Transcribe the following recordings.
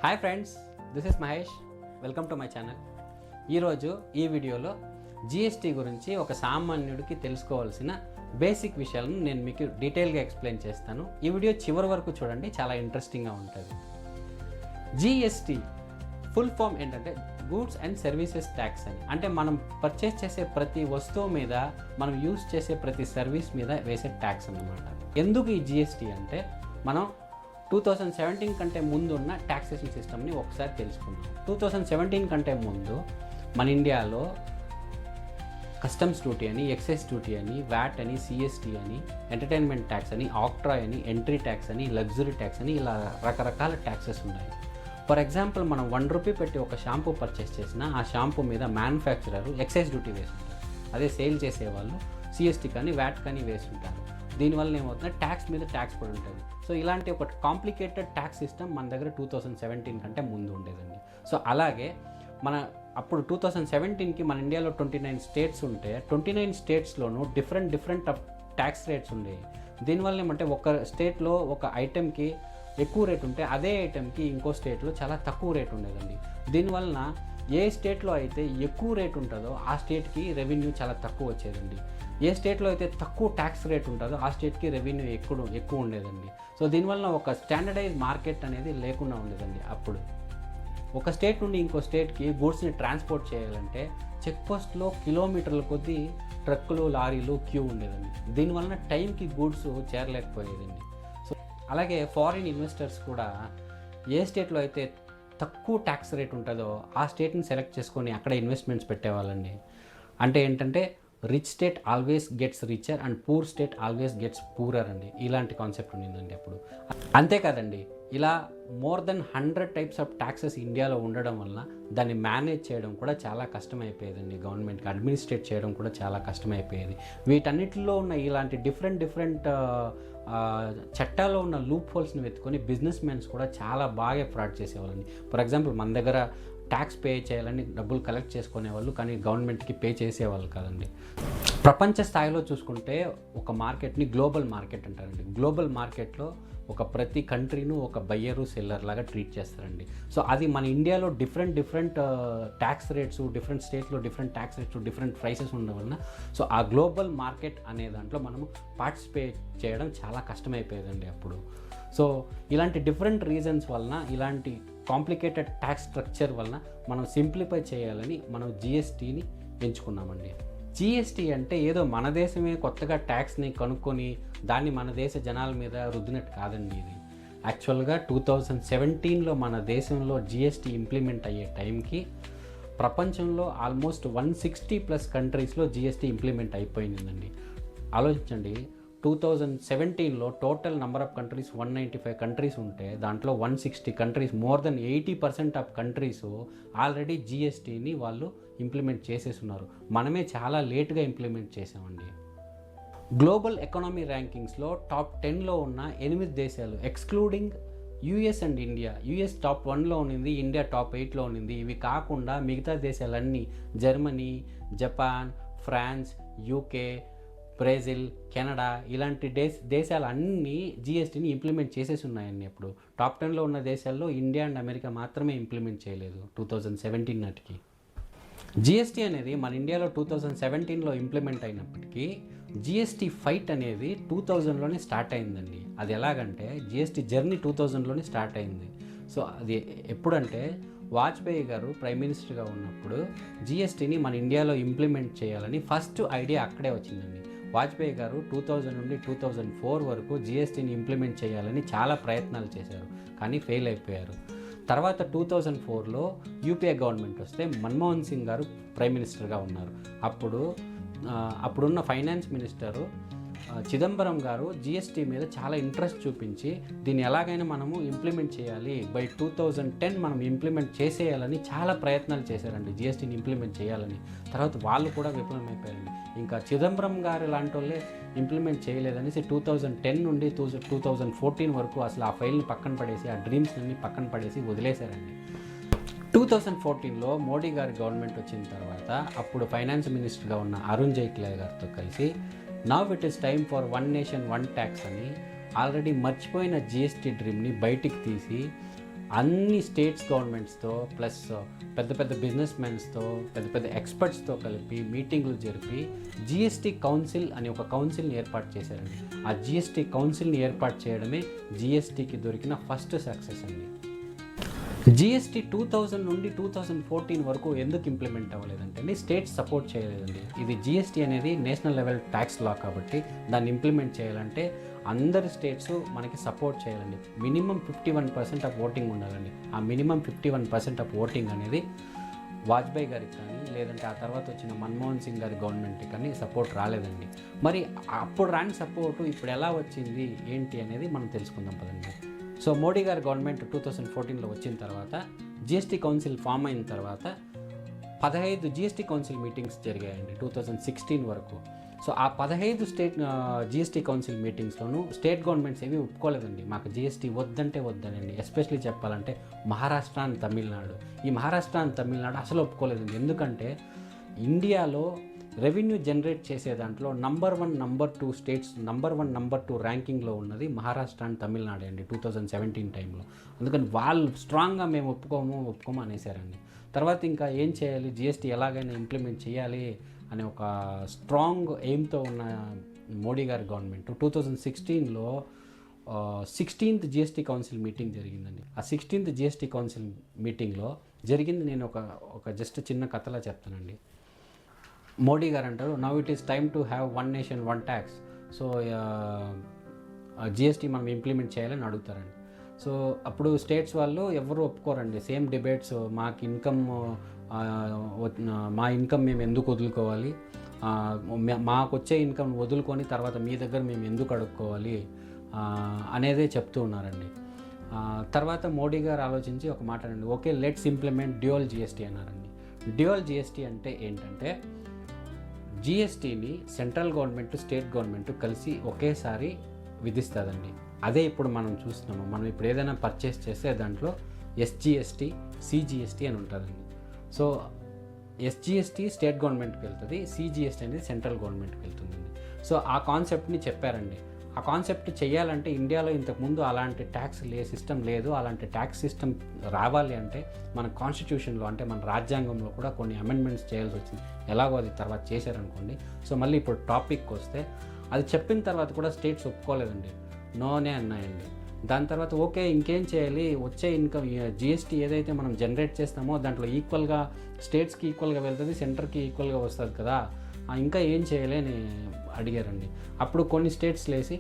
Hi friends, this is Mahesh. Welcome to my channel. ఈరోజు ఈ వీడియోలో జిఎస్టీ గురించి ఒక సామాన్యుడికి తెలుసుకోవాల్సిన బేసిక్ విషయాలను నేను మీకు డీటెయిల్గా ఎక్స్ప్లెయిన్ చేస్తాను. ఈ వీడియో చివరి వరకు చూడండి, చాలా ఇంట్రెస్టింగ్గా ఉంటుంది. జిఎస్టీ ఫుల్ ఫామ్ ఏంటంటే గూడ్స్ అండ్ సర్వీసెస్ ట్యాక్స్ అని. అంటే మనం పర్చేస్ చేసే ప్రతి వస్తువు మీద, మనం యూజ్ చేసే ప్రతి సర్వీస్ మీద వేసే ట్యాక్స్ అన్నమాట. ఎందుకు ఈ జిఎస్టీ అంటే, మనం 2017 కంటే ముందు ఉన్న ట్యాక్సేషన్ సిస్టమ్ని ఒకసారి తెలుసుకుందాం. 2017 కంటే ముందు మన ఇండియాలో కస్టమ్స్ డ్యూటీ అని, ఎక్సైజ్ డ్యూటీ అని, వ్యాట్ అని, సిఎస్టీ అని, ఎంటర్టైన్మెంట్ ట్యాక్స్ అని, ఆక్ట్రాయ్ అని, ఎంట్రీ ట్యాక్స్ అని, లగ్జరీ ట్యాక్స్ అని, ఇలా రకరకాల ట్యాక్సెస్ ఉన్నాయి. ఫర్ ఎగ్జాంపుల్, మనం ₹1 పెట్టి ఒక షాంపూ పర్చేస్ చేసినా ఆ షాంపూ మీద మ్యానుఫ్యాక్చరర్ ఎక్సైజ్ డ్యూటీ వేసుంటారు. అదే సేల్ చేసేవాళ్ళు సిఎస్టీ కానీ వ్యాట్ కానీ వేసుంటారు. దీనివల్ల ఏమవుతుందంటే ట్యాక్స్ మీద ట్యాక్స్ పడి ఉంటుంది. సో ఇలాంటి ఒక కాంప్లికేటెడ్ ట్యాక్స్ సిస్టమ్ మన దగ్గర 2017 కంటే ముందు ఉండేదండి. సో అలాగే మన అప్పుడు 2017కి మన ఇండియాలో 29 స్టేట్స్ ఉంటే 29 స్టేట్స్లోనూ డిఫరెంట్ ట్యాక్స్ రేట్స్ ఉండేవి. దీనివల్ల ఏమంటే ఒక స్టేట్లో ఒక ఐటెంకి ఎక్కువ రేట్ ఉంటే అదే ఐటెంకి ఇంకో స్టేట్లో చాలా తక్కువ రేట్ ఉండేదండి. దీనివలన ఏ స్టేట్లో అయితే ఎక్కువ రేట్ ఉంటుందో ఆ స్టేట్కి రెవెన్యూ చాలా తక్కువ వచ్చేదండి. ఏ స్టేట్లో అయితే తక్కువ ట్యాక్స్ రేట్ ఉంటుందో ఆ స్టేట్కి రెవెన్యూ ఎక్కువ ఉండేదండి. సో దీనివల్ల ఒక స్టాండర్డైజ్ మార్కెట్ అనేది లేకుండా ఉండేదండి. అప్పుడు ఒక స్టేట్ నుండి ఇంకో స్టేట్కి గూడ్స్ని ట్రాన్స్పోర్ట్ చేయాలంటే చెక్ పోస్ట్లో కిలోమీటర్ల కొద్దీ ట్రక్కులు, లారీలు క్యూ ఉండేదండి. దీనివలన టైంకి గూడ్స్ చేరలేకపోయేదండి. సో అలాగే ఫారిన్ ఇన్వెస్టర్స్ కూడా ఏ స్టేట్లో అయితే తక్కువ ట్యాక్స్ రేట్ ఉంటుందో ఆ స్టేట్ని సెలెక్ట్ చేసుకొని అక్కడ ఇన్వెస్ట్మెంట్స్ పెట్టేవాళ్ళండి. అంటే ఏంటంటే rich state always gets richer and poor state always gets poorer అండి. ఇలాంటి కాన్సెప్ట్ ఉండిందండి అప్పుడు. అంతేకాదండి, ఇలా more than 100 types of taxes ఇండియాలో ఉండడం వల్ల దాన్ని మేనేజ్ చేయడం కూడా చాలా కష్టమైపోయేదండి. గవర్నమెంట్కి అడ్మినిస్ట్రేట్ చేయడం కూడా చాలా కష్టమైపోయేది. వీటన్నిటిలో ఉన్న ఇలాంటి డిఫరెంట్ చట్టాల్లో ఉన్న లూప్ హోల్స్ని వెతుకొని బిజినెస్ మెన్స్ కూడా చాలా బాగా ఫ్రాడ్ చేసేవాళ్ళండి. ఫర్ ఎగ్జాంపుల్, మన దగ్గర ట్యాక్స్ పే చేయాలని డబ్బులు కలెక్ట్ చేసుకునేవాళ్ళు, కానీ గవర్నమెంట్కి పే చేసేవాళ్ళు కాదండి. ప్రపంచ స్థాయిలో చూసుకుంటే ఒక మార్కెట్ని గ్లోబల్ మార్కెట్ అంటారండి. గ్లోబల్ మార్కెట్లో ఒక ప్రతి కంట్రీను ఒక బయ్యరు సెల్లర్ లాగా ట్రీట్ చేస్తారండి. సో అది మన ఇండియాలో డిఫరెంట్ ట్యాక్స్ రేట్స్, డిఫరెంట్ స్టేట్స్లో different tax rates, different prices ఉండడం వలన సో ఆ గ్లోబల్ మార్కెట్ అనే దాంట్లో మనము పార్టిసిపేట్ చేయడం చాలా కష్టమైపోయేదండి అప్పుడు. సో ఇలాంటి డిఫరెంట్ రీజన్స్ వలన, ఇలాంటి కాంప్లికేటెడ్ ట్యాక్స్ స్ట్రక్చర్ వలన మనం సింప్లిఫై చేయాలని మనం జిఎస్టీని ఎంచుకున్నామండి. జిఎస్టీ అంటే ఏదో మన దేశమే కొత్తగా ట్యాక్స్ని కనుక్కొని దాన్ని మన దేశ జనాల మీద రుద్దినట్టు కాదండి. ఇది యాక్చువల్గా 2017లో మన దేశంలో జిఎస్టీ ఇంప్లిమెంట్ అయ్యే టైంకి ప్రపంచంలో ఆల్మోస్ట్ 160+ కంట్రీస్లో జిఎస్టీ ఇంప్లిమెంట్ అయిపోయిందండి. ఆలోచించండి, 2017లో total number of countries 195 countries ఉంటే దాంట్లో 160 countries, more than 80% of countries already జిఎస్టీని వాళ్ళు ఇంప్లిమెంట్ చేసేస్తున్నారు. మనమే చాలా లేట్గా ఇంప్లిమెంట్ చేసామండి. గ్లోబల్ ఎకానమీ ర్యాంకింగ్స్లో టాప్ 10లో ఉన్న 8 దేశాలు excluding US and India. US top 1లో ఉన్నింది, ఇండియా టాప్ 8లో ఉన్నింది. ఇవి కాకుండా మిగతా దేశాలన్నీ Germany, Japan, France, UK, Brazil, Canada ఇలాంటి దేశాలన్నీ జిఎస్టీని ఇంప్లిమెంట్ చేసేసి ఉన్నాయండి. ఇప్పుడు టాప్ 10లో ఉన్న దేశాల్లో ఇండియా అండ్ అమెరికా మాత్రమే ఇంప్లిమెంట్ చేయలేదు 2017 నాటికి. జిఎస్టీ అనేది మన ఇండియాలో 2017లో ఇంప్లిమెంట్ అయినప్పటికీ జిఎస్టీ ఫైట్ అనేది 2000లోనే స్టార్ట్ అయిందండి. అది ఎలాగంటే జిఎస్టీ జర్నీ 2000లోనే స్టార్ట్ అయింది. సో అది ఎప్పుడంటే వాజ్పేయి గారు ప్రైమ్ మినిస్టర్గా ఉన్నప్పుడు జిఎస్టీని మన ఇండియాలో ఇంప్లిమెంట్ చేయాలని ఫస్ట్ ఐడియా అక్కడే వచ్చిందండి. వాజ్పేయి గారు 2000 నుండి 2004 వరకు జిఎస్టీని ఇంప్లిమెంట్ చేయాలని చాలా ప్రయత్నాలు చేశారు, కానీ ఫెయిల్ అయిపోయారు. తర్వాత 2004లో యూపీఏ గవర్నమెంట్ వస్తే మన్మోహన్ సింగ్ గారు ప్రైమ్ మినిస్టర్గా ఉన్నారు. అప్పుడున్న ఫైనాన్స్ మినిస్టరు చిదంబరం గారు జిఎస్టీ మీద చాలా ఇంట్రెస్ట్ చూపించి దీన్ని ఎలాగైనా మనము ఇంప్లిమెంట్ చేయాలి, బై 2010 మనం ఇంప్లిమెంట్ చేసేయాలని చాలా ప్రయత్నాలు చేశారండి జిఎస్టీని ఇంప్లిమెంట్ చేయాలని. తర్వాత వాళ్ళు కూడా విఫలమైపోయారండి. ఇంకా చిదంబరం గారు లాంటి వాళ్ళే ఇంప్లిమెంట్ చేయలేదనేసి 2010 నుండి 2014 వరకు అసలు ఆ ఫైల్ని పక్కన పడేసి, ఆ డ్రీమ్స్ అన్ని పక్కన పడేసి వదిలేశారండి. 2014లో మోడీ గారి గవర్నమెంట్ వచ్చిన తర్వాత అప్పుడు ఫైనాన్స్ మినిస్టర్గా ఉన్న అరుణ్ జైట్లీ గారితో కలిసి now it is time for one nation one tax అని ఆల్రెడీ మర్చిపోయిన జిఎస్టీ డ్రీమ్ని బయటికి తీసి అన్ని స్టేట్స్ గవర్నమెంట్స్తో ప్లస్ పెద్ద పెద్ద బిజినెస్ మెన్స్తో పెద్ద పెద్ద ఎక్స్పర్ట్స్తో కలిపి మీటింగ్లు జరిపి జిఎస్టీ కౌన్సిల్ అని ఒక కౌన్సిల్ని ఏర్పాటు చేశారండి. ఆ జిఎస్టీ కౌన్సిల్ని ఏర్పాటు చేయడమే జిఎస్టీకి దొరికిన ఫస్ట్ సక్సెస్ అండి. జిఎస్టీ 2000 నుండి 2014 వరకు ఎందుకు ఇంప్లిమెంట్ అవ్వలేదంటే స్టేట్స్ సపోర్ట్ చేయలేదండి. ఇది జిఎస్టీ అనేది నేషనల్ లెవెల్ ట్యాక్స్ లా కాబట్టి దాన్ని ఇంప్లిమెంట్ చేయాలంటే అందరి స్టేట్స్ మనకి సపోర్ట్ చేయాలండి. మినిమం 51% ఆఫ్ ఓటింగ్ ఉండాలండి. ఆ మినిమం 51% ఆఫ్ ఓటింగ్ అనేది వాజ్పేయి గారికి కానీ లేదంటే ఆ తర్వాత వచ్చిన మన్మోహన్ సింగ్ గారి గవర్నమెంట్కి కానీ సపోర్ట్ రాలేదండి. మరి అప్పుడు రాని సపోర్టు ఇప్పుడు ఎలా వచ్చింది ఏంటి అనేది మనం తెలుసుకుందాం పదండి. సో మోడీ గారి గవర్నమెంట్ 2014లో వచ్చిన తర్వాత జిఎస్టీ కౌన్సిల్ ఫామ్ అయిన తర్వాత 15 జిఎస్టీ కౌన్సిల్ మీటింగ్స్ జరిగాయండి 2016 వరకు. సో ఆ 15 స్టేట్ జిఎస్టీ కౌన్సిల్ మీటింగ్స్లోనూ స్టేట్ గవర్నమెంట్స్ ఏమీ ఒప్పుకోలేదండి. మాకు జిఎస్టీ వద్దంటే వద్దనండి. ఎస్పెషలీ చెప్పాలంటే మహారాష్ట్ర అండ్ తమిళనాడు. ఈ మహారాష్ట్ర అండ్ తమిళనాడు అసలు ఒప్పుకోలేదండి. ఎందుకంటే ఇండియాలో రెవెన్యూ జనరేట్ చేసే దాంట్లో number 1, number 2 states number 1, number 2 ర్యాంకింగ్లో ఉన్నది మహారాష్ట్ర అండ్ తమిళనాడు అండి 2017 టైంలో. అందుకని వాళ్ళు స్ట్రాంగ్గా మేము ఒప్పుకోము అనేసారండి. తర్వాత ఇంకా ఏం చేయాలి, జిఎస్టీ ఎలాగైనా ఇంప్లిమెంట్ చేయాలి అనే ఒక స్ట్రాంగ్ ఎయిమ్తో ఉన్న మోడీ గారి గవర్నమెంట్ 2016లో 16th జిఎస్టీ కౌన్సిల్ మీటింగ్ జరిగిందండి. ఆ 16th జిఎస్టీ కౌన్సిల్ మీటింగ్లో జరిగింది నేను ఒక జస్ట్ చిన్న కథలా చెప్తానండి. మోడీ గారు అంటారు, now it is time to have one nation one tax. So GST మనం ఇంప్లిమెంట్ చేయాలని అడుగుతారండి. సో అప్పుడు స్టేట్స్ వాళ్ళు ఎవరు ఒప్పుకోరండి. సేమ్ డిబేట్స్, మా ఇన్కమ్ మేము ఎందుకు వదులుకోవాలి, మాకు వచ్చే ఇన్కమ్ వదులుకొని తర్వాత మీ దగ్గర మేము ఎందుకు అడుక్కోవాలి అనేదే చెప్తూ ఉన్నారండి. తర్వాత మోడీ గారు ఆలోచించి ఒక మాట అండి, okay let's implement dual GST అన్నారండి. డ్యూయల్ జిఎస్టీ అంటే ఏంటంటే జిఎస్టీని సెంట్రల్ గవర్నమెంట్ స్టేట్ గవర్నమెంట్ కలిసి ఒకేసారి విధిస్తుందండి. అదే ఇప్పుడు మనం చూస్తున్నాము. మనం ఇప్పుడు ఏదైనా పర్చేస్ చేస్తే దాంట్లో ఎస్జిఎస్టీ, సిజిఎస్టీ అని ఉంటుందండి. సో ఎస్జిఎస్టీ స్టేట్ గవర్నమెంట్కి వెళ్తుంది, సిజిఎస్టీ అనేది సెంట్రల్ గవర్నమెంట్కి వెళ్తుందండి. సో ఆ కాన్సెప్ట్ని చెప్పారండి. ఆ కాన్సెప్ట్ చేయాలంటే ఇండియాలో ఇంతకుముందు అలాంటి ట్యాక్స్ సిస్టమ్ లేదు. అలాంటి ట్యాక్స్ సిస్టమ్ రావాలి అంటే మన కాన్స్టిట్యూషన్లో అంటే మన రాజ్యాంగంలో కూడా కొన్ని అమెండ్మెంట్స్ చేయాల్సి వచ్చింది. ఎలాగో అది తర్వాత చేశారనుకోండి. సో మళ్ళీ ఇప్పుడు టాపిక్కి వస్తే అది చెప్పిన తర్వాత కూడా స్టేట్స్ ఒప్పుకోలేదండి, నోనే అన్నాయండి. దాని తర్వాత ఓకే ఇంకేం చేయాలి, వచ్చే ఇన్కమ్ జిఎస్టీ ఏదైతే మనం జనరేట్ చేస్తామో దాంట్లో ఈక్వల్గా స్టేట్స్కి ఈక్వల్గా వెళ్తుంది, సెంటర్కి ఈక్వల్గా వస్తుంది కదా, ఇంకా ఏం చేయాలి అని అడిగారండి. అప్పుడు కొన్ని స్టేట్స్ లేసి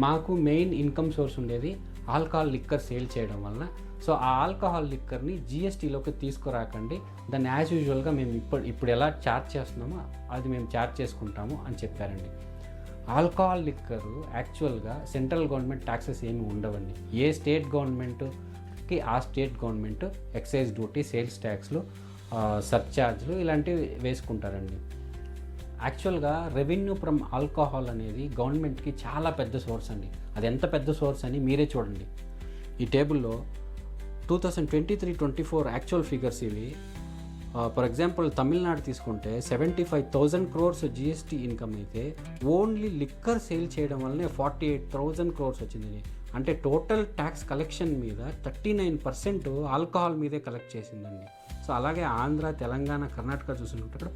మాకు మెయిన్ ఇన్కమ్ సోర్స్ ఉండేది ఆల్కహాల్ లిక్కర్ సేల్ చేయడం వలన, సో ఆ ఆల్కహాల్ లిక్కర్ని జిఎస్టీలోకి తీసుకురాకండి, దాన్ని యాజ్ యూజువల్గా మేము ఇప్పుడు ఎలా ఛార్జ్ చేస్తున్నామో అది మేము ఛార్జ్ చేసుకుంటాము అని చెప్పారండి. ఆల్కహాల్ లిక్కర్ యాక్చువల్గా సెంట్రల్ గవర్నమెంట్ ట్యాక్సెస్ ఏమి ఉండవండి. ఏ స్టేట్ గవర్నమెంట్కి ఆ state government excise duty, sales ట్యాక్స్లు, సర్ఛార్జ్లు ఇలాంటివి వేసుకుంటారండి. యాక్చువల్గా రెవెన్యూ ఫ్రమ్ ఆల్కహాల్ అనేది గవర్నమెంట్కి చాలా పెద్ద సోర్స్ అండి. అది ఎంత పెద్ద సోర్స్ అని మీరే చూడండి. ఈ టేబుల్లో 2023-24 యాక్చువల్ ఫిగర్స్ ఇవి. ఫర్ ఎగ్జాంపుల్ తమిళనాడు తీసుకుంటే 75,000 crores జిఎస్టీ ఇన్కమ్ అయితే ఓన్లీ లిక్కర్ సేల్ చేయడం వల్లనే 48,000 crores వచ్చింది. అంటే టోటల్ ట్యాక్స్ కలెక్షన్ మీద 39% ఆల్కహాల్ మీదే కలెక్ట్ చేసిందండి. సో అలాగే ఆంధ్ర, తెలంగాణ, కర్ణాటక చూసినప్పుడు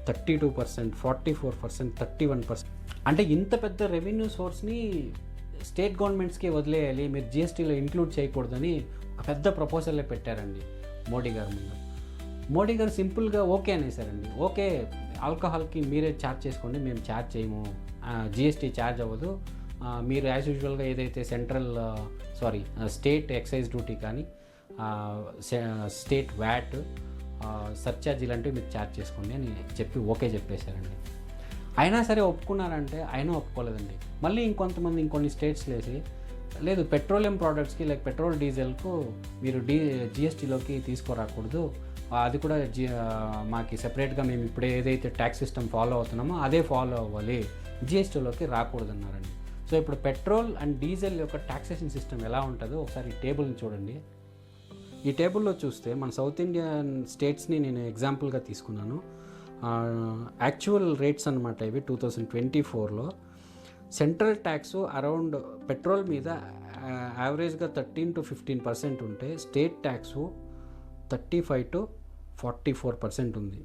32%, 44%, 31%. అంటే ఇంత పెద్ద రెవెన్యూ సోర్స్ని స్టేట్ గవర్నమెంట్స్కి వదిలేయాలి, మీరు జిఎస్టీలో ఇంక్లూడ్ చేయకూడదని ఒక పెద్ద ప్రపోజల్లే పెట్టారండి మోడీ గారు ముందు. మోడీ గారు సింపుల్గా ఓకే అనేసారండి. ఓకే ఆల్కహాల్కి మీరే ఛార్జ్ చేసుకోండి, మేము ఛార్జ్ చేయము, జిఎస్టీ ఛార్జ్ అవ్వదు, మీరు యాజ్ యూజువల్గా ఏదైతే స్టేట్ ఎక్సైజ్ డ్యూటీ కానీ స్టేట్ వ్యాట్, సర్ఛార్జ్ ఇలాంటివి మీరు ఛార్జ్ చేసుకోండి అని చెప్పి ఓకే చెప్పేశారండి. అయినా సరే ఒప్పుకున్నారంటే అయినా ఒప్పుకోలేదండి. మళ్ళీ ఇంకొన్ని స్టేట్స్ లేసి లేదు పెట్రోలియం ప్రోడక్ట్స్కి లైక్ పెట్రోల్, డీజిల్కు మీరు జిఎస్టీలోకి తీసుకురాకూడదు, అది కూడా మాకు సెపరేట్గా మేము ఇప్పుడు ఏదైతే ట్యాక్స్ సిస్టమ్ ఫాలో అవుతున్నామో అదే ఫాలో అవ్వాలి, జిఎస్టీలోకి రాకూడదు అన్నారండి. సో ఇప్పుడు పెట్రోల్ అండ్ డీజిల్ యొక్క ట్యాక్సేషన్ సిస్టమ్ ఎలా ఉంటుందో ఒకసారి ఈ టేబుల్ని చూడండి. ఈ టేబుల్లో చూస్తే మన సౌత్ ఇండియన్ స్టేట్స్ని నేను ఎగ్జాంపుల్గా తీసుకున్నాను. యాక్చువల్ రేట్స్ అనమాట ఇవి. 2024లో సెంట్రల్ ట్యాక్స్ అరౌండ్ పెట్రోల్ మీద యావరేజ్గా 13-15% ఉంటే స్టేట్ ట్యాక్స్ 35 to 44% ఉంది.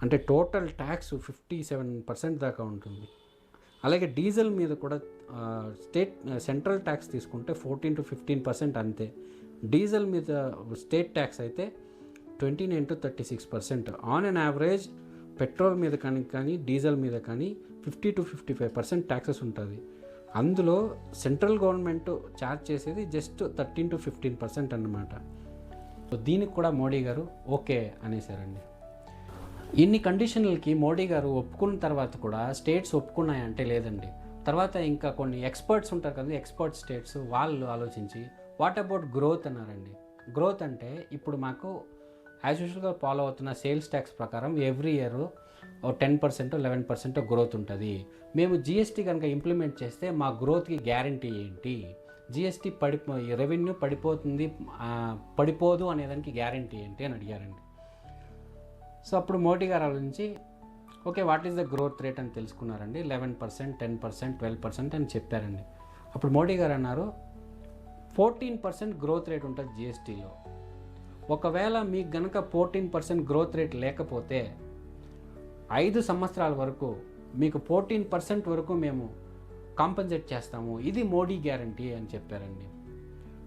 అంటే టోటల్ ట్యాక్స్ 57% దాకా ఉంటుంది. అలాగే డీజిల్ మీద కూడా సెంట్రల్ ట్యాక్స్ తీసుకుంటే 14-15% అంతే. డీజిల్ మీద స్టేట్ ట్యాక్స్ అయితే 29 to 36%. On and average petrol మీద కానీ డీజిల్ మీద కానీ 50 to 55% ట్యాక్సెస్ ఉంటుంది. అందులో సెంట్రల్ గవర్నమెంట్ ఛార్జ్ చేసేది జస్ట్ 13 to 15% అన్నమాట. సో దీనికి కూడా మోడీ గారు ఓకే అనేసారండి. ఇన్ని కండిషన్లకి మోడీ గారు ఒప్పుకున్న తర్వాత కూడా స్టేట్స్ ఒప్పుకున్నాయంటే లేదండి. తర్వాత ఇంకా కొన్ని ఎక్స్పర్ట్స్ ఉంటారు కదా, ఎక్స్పర్ట్ స్టేట్స్, వాళ్ళు ఆలోచించి వాట్ అబౌట్ గ్రోత్ అన్నారండి. గ్రోత్ అంటే ఇప్పుడు మాకు యాజ్ యూజువల్గా ఫాలో అవుతున్న సేల్స్ ట్యాక్స్ ప్రకారం ఎవ్రీ ఇయర్ 10% 11% గ్రోత్ ఉంటుంది. మేము జిఎస్టీ కనుక ఇంప్లిమెంట్ చేస్తే మా గ్రోత్కి గ్యారంటీ ఏంటి? జిఎస్టీ రెవెన్యూ పడిపోదు అనేదానికి గ్యారంటీ ఏంటి అని అడిగారండి. సో అప్పుడు మోడీ గారు ఆలోచించి okay what is the growth rate అని తెలుసుకున్నారండి. 11%, 10%, 12% అని చెప్పారండి. అప్పుడు మోడీ గారు అన్నారు 14% గ్రోత్ రేట్ ఉంటుంది జిఎస్టీలో. ఒకవేళ మీకు గనక 14% గ్రోత్ రేట్ లేకపోతే 5 సంవత్సరాల వరకు మీకు 14% వరకు మేము కాంపన్సేట్ చేస్తాము, ఇది మోడీ గ్యారంటీ అని చెప్పారండి.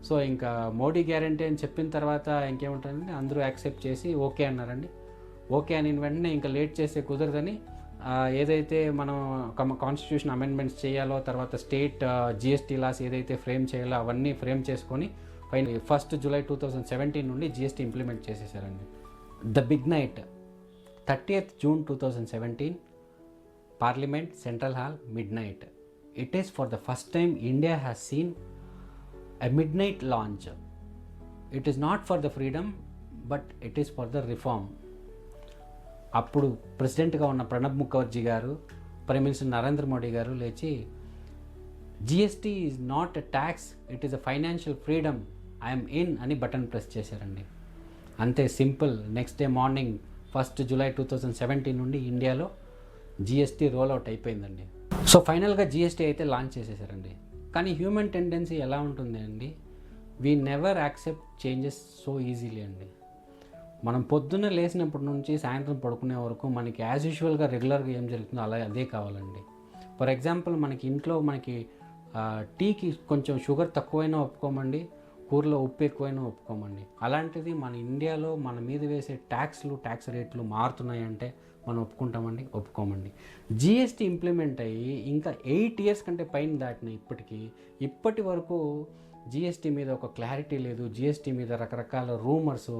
సో ఇంకా మోడీ గ్యారంటీ అని చెప్పిన తర్వాత ఇంకేముంటుందండి, అందరూ యాక్సెప్ట్ చేసి ఓకే అన్నారండి. ఓకే అని వెంటనే ఇంకా లేట్ చేసే కుదరదని ఏదైతే మనం కాన్స్టిట్యూషన్ అమెండ్మెంట్స్ చేయాలో, తర్వాత స్టేట్ జిఎస్టీ లాస్ ఏదైతే ఫ్రేమ్ చేయాలో అవన్నీ ఫ్రేమ్ చేసుకొని 1 July 2017 నుండి జిఎస్టీ ఇంప్లిమెంట్ చేసేసారండి. The big night 30th June 2017, parliament central hall, midnight. It is for the first time India has seen a midnight launch. It is not for the freedom but it is for the reform. అప్పుడు ప్రెసిడెంట్గా ఉన్న ప్రణబ్ ముఖర్జీ గారు, prime minister Narendra Modi గారు లేచి GST is not a tax, it is a financial freedom, I'm in అని button press చేశారండి. అంతే simple. Next day morning 1 July 2017 నుండి ఇండియాలో జిఎస్టీ రోల్ అవుట్ అయిపోయిందండి. సో ఫైనల్గా జిఎస్టీ అయితే లాంచ్ చేసేసారండి. కానీ హ్యూమన్ టెండెన్సీ ఎలా ఉంటుంది అండి, we never accept changes so easily అండి. మనం పొద్దున్న లేచినప్పటి నుంచి సాయంత్రం పడుకునే వరకు మనకి యాజ్ యూజువల్గా రెగ్యులర్గా ఏం జరుగుతుందో అదే కావాలండి. ఫర్ ఎగ్జాంపుల్ మనకి ఇంట్లో టీకి కొంచెం షుగర్ తక్కువైనా ఒప్పుకోమండి, కూరలో ఉప్పు ఎక్కువైనా ఒప్పుకోమండి. అలాంటిది మన ఇండియాలో మన మీద వేసే ట్యాక్స్ రేట్లు మారుతున్నాయంటే మనం ఒప్పుకుంటామండి? ఒప్పుకోమండి. జిఎస్టీ ఇంప్లిమెంట్ అయ్యి ఇంకా 8 years కంటే పైన దాటిన ఇప్పటి వరకు జిఎస్టీ మీద ఒక క్లారిటీ లేదు. జిఎస్టీ మీద రకరకాల రూమర్స్,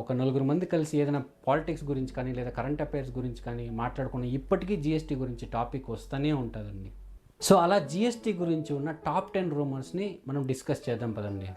ఒక 4 మంది కలిసి ఏదైనా పాలిటిక్స్ గురించి కానీ లేదా కరెంట్ అఫైర్స్ గురించి కానీ మాట్లాడుకుని ఇప్పటికీ జిఎస్టీ గురించి టాపిక్ వస్తూనే ఉంటుందండి. సో అలా జిఎస్టీ గురించి ఉన్న టాప్ 10 రూమర్స్ని మనం డిస్కస్ చేద్దాం పదండి.